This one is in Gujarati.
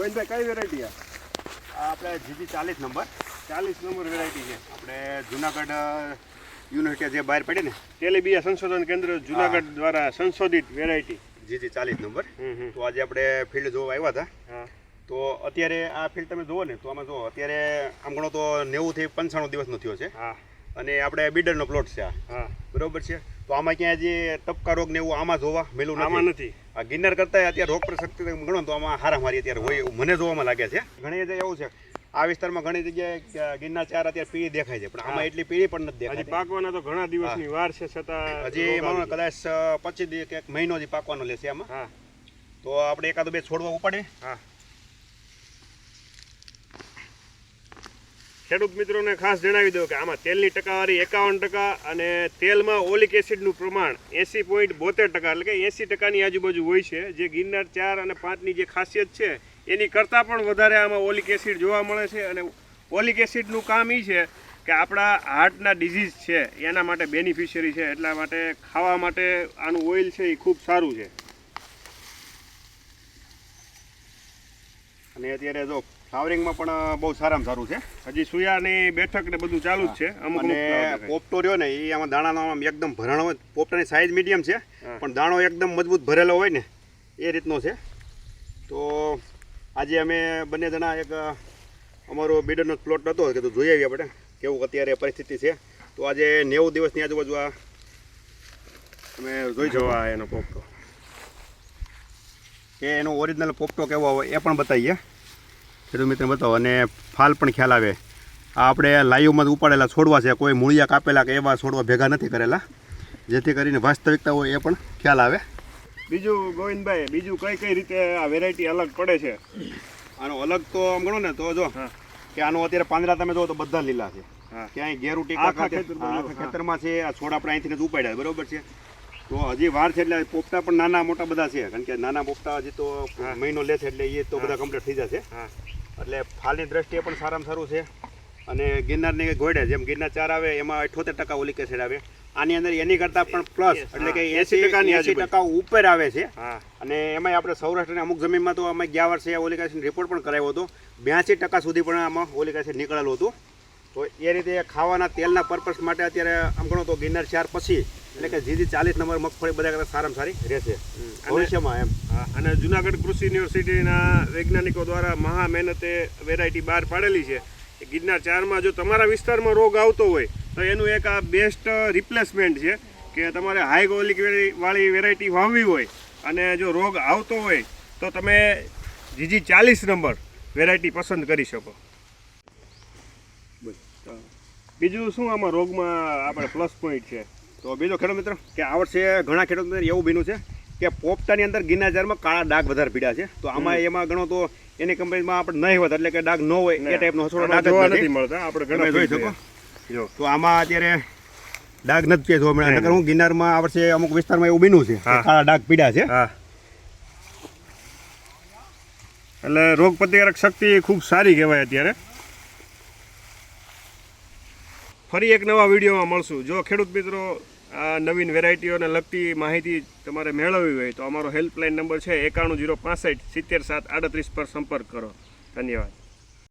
ગોવિંદભાઈ કઈ વેરાયટી છે? આપણે જીજી 40 નંબર 40 નંબર વેરાયટી છે. આપણે જુનાગઢ યુનિવર્સિટી જે બહાર પડી ને તેલીબિયા સંશોધન કેન્દ્ર જુનાગઢ દ્વારા સંશોધિત વેરાયટી જીજી 40 નંબર. તો આજે આપણે ફિલ્ડ જોવા આવ્યા હતા. હા. તો અત્યારે આ ફિલ્ડ તમે જુઓ ને તો આમાં જુઓ અત્યારે આમ ગણો તો 90 થી 95 દિવસનો થયો છે. હા. અને આપણે બીડરનો પ્લોટ છે આ. હા. બરોબર છે. તો આમાં ક્યાં જે ટપકા રોગ ને એવું આમાં જોવા મેલું આમાં નથી. આ ગિરનાર કરતા અત્યારે રોગ પ્રશક્તિ ગણો તો આમાં હારામારી અત્યારે હોય એવું મને જોવામાં લાગે છે. ઘણી જગ્યાએ એવું છે આ વિસ્તારમાં ઘણી જગ્યાએ ગિરનાર ચાર અત્યારે પીળી દેખાય છે, પણ આમાં એટલી પીળી પણ નથી દેખાતી. હજી પાકવાના તો ઘણા દિવસની વાર છે, છતાં હજી એમાં કદાચ 25 દિવસ કે 1 મહિનો હજી પાકવાનો લેશે આમાં. હા. તો આપણે એકાદ બે છોડવા ઉપાડીએ. હા. ખેડૂત મિત્રોને ખાસ જણાવી દઉં કે આમાં તેલની ટકાવારી 51% અને તેલમાં ઓલિક એસિડનું પ્રમાણ 80.72%, એટલે કે 80%ની આજુબાજુ હોય છે. જે ગિરનાર 4 અને 5ની જે ખાસિયત છે એની કરતાં પણ વધારે આમાં ઓલિક એસિડ જોવા મળે છે. અને ઓલિક એસિડનું કામ એ છે કે આપણા હાર્ટના ડિઝીઝ છે એના માટે બેનિફિશિયરી છે, એટલા માટે ખાવા માટે આનું ઓઇલ છે એ ખૂબ સારું છે. અને અત્યારે જો ફ્લાવરિંગમાં પણ બહુ સારામાં સારું છે. હજી સુયાની બેઠક ને બધું ચાલુ જ છે. અને પોપટો રહ્યો ને એ આમાં દાણાનો એકદમ ભરાણો હોય. પોપટાની સાઇઝ મીડિયમ છે, પણ દાણો એકદમ મજબૂત ભરેલો હોય ને એ રીતનો છે. તો આજે અમે બંને જણા એક અમારો બીડરનો પ્લોટ હતો કે તો જોઈ આવીએ આપણે કેવું અત્યારે પરિસ્થિતિ છે. તો આજે 90 દિવસની આજુબાજુ આ અમે જોઈ જવા એનો પોપટો કે એનો ઓરિજિનલ પોપટો કેવો હોય એ પણ બતાવીએ ખેડૂત મિત્ર બતાવો. અને ફાલ પણ ખ્યાલ આવે. આ આપણે લાઈવમાં ઉપાડેલા છોડવા છે, કોઈ મૂળિયા કાપેલા કે એવા છોડવા ભેગા નથી કરેલા, જેથી કરીને વાસ્તવિકતા હોય એ પણ ખ્યાલ આવે. બીજું ગોવિંદભાઈ, બીજું કઈ રીતે આ વેરાયટી અલગ પડે છે? આનો અલગ તો આમ ગણો ને તો જો કે આનો અત્યારે પાંદડા તમે જો તો બધા લીલા છે. ક્યાંય ઘેરું ટીકા ખેતરમાં છે. આ છોડ આપણે અહીંથી જ ઉપાડ્યા, બરોબર છે. તો હજી વાર છે, એટલે પોપટા પણ નાના મોટા બધા છે, કારણ કે નાના પોપટા હજી તો મહિનો લે છે, એટલે એ તો બધા કમ્પ્લીટ થઈ જશે. એટલે ફાલની દ્રષ્ટિએ પણ સારામાં સારું છે. અને ગિરનારની ઘોડે જેમ ગિરનાર 4 આવે એમાં 78% ઓલિક એસિડ આવે. આની અંદર એની કરતાં પણ પ્લસ એટલે કે 80% ઉપર આવે છે. અને એમાં આપણે સૌરાષ્ટ્રની અમુક જમીનમાં તો અમે ગયા વર્ષે ઓલિક એસિડ રિપોર્ટ પણ કરાવ્યો હતો. 82% સુધી પણ આમાં ઓલિક એસિડ નીકળેલું હતું. તો એ રીતે ખાવાના તેલના પર્પસ માટે અત્યારે આમ ગણો તો ગિરનાર 4 પછી એટલે કે જીજી 40 નંબર મગફળી બધા કરતાં સારામાં સારી રહેશે ભવિષ્યમાં એમ. અને જુનાગઢ કૃષિ યુનિવર્સિટીના વૈજ્ઞાનિકો દ્વારા મહા મહેનતે વેરાયટી બહાર પાડેલી છે. ગિરનાર 4માં જો તમારા વિસ્તારમાં રોગ આવતો હોય તો એનું એક આ બેસ્ટ રિપ્લેસમેન્ટ છે કે તમારે હાઈ ઓલિક વાળી વેરાયટી વાવવી હોય અને જો રોગ આવતો હોય તો તમે જીજી 40 નંબર વેરાયટી પસંદ કરી શકો. બીજું શું આમાં રોગમાં આપણે પ્લસ પોઈન્ટ છે? તો બીજો ખેડૂત મિત્રો કે આ વર્ષે ઘણા ખેડૂત મિત્રો એવું બન્યું છે કે પોપટાની અંદર ગિરનાર 4માં કાળા ડાઘ વધારે પીડ્યા છે. તો આમાં એમાં ગણો તો એની કંપનીમાં આપણે નહીં હોત, એટલે કે ડાઘ ન હોય એ ટાઈપનો હસોડો ડાઘ જોવા નથી મળતા. આપણે ઘણા જોઈ શકો. તો આમાં અત્યારે ડાઘ નથી જોવા મળ્યા. નકર હું ગિરનારમાં આ વર્ષે અમુક વિસ્તારમાં એવું બન્યું છે કાળા ડાઘ પીડ્યા છે. એટલે રોગ પ્રતિકારક શક્તિ ખૂબ સારી કહેવાય અત્યારે. ફરી એક નવા વિડીયોમાં મળશું. જો ખેડૂત મિત્રો આ નવીન વેરાયટીઓને લગતી માહિતી તમારે મેળવવી હોય તો અમારો હેલ્પલાઇન નંબર છે 91 065 70 7 38 પર સંપર્ક કરો. ધન્યવાદ.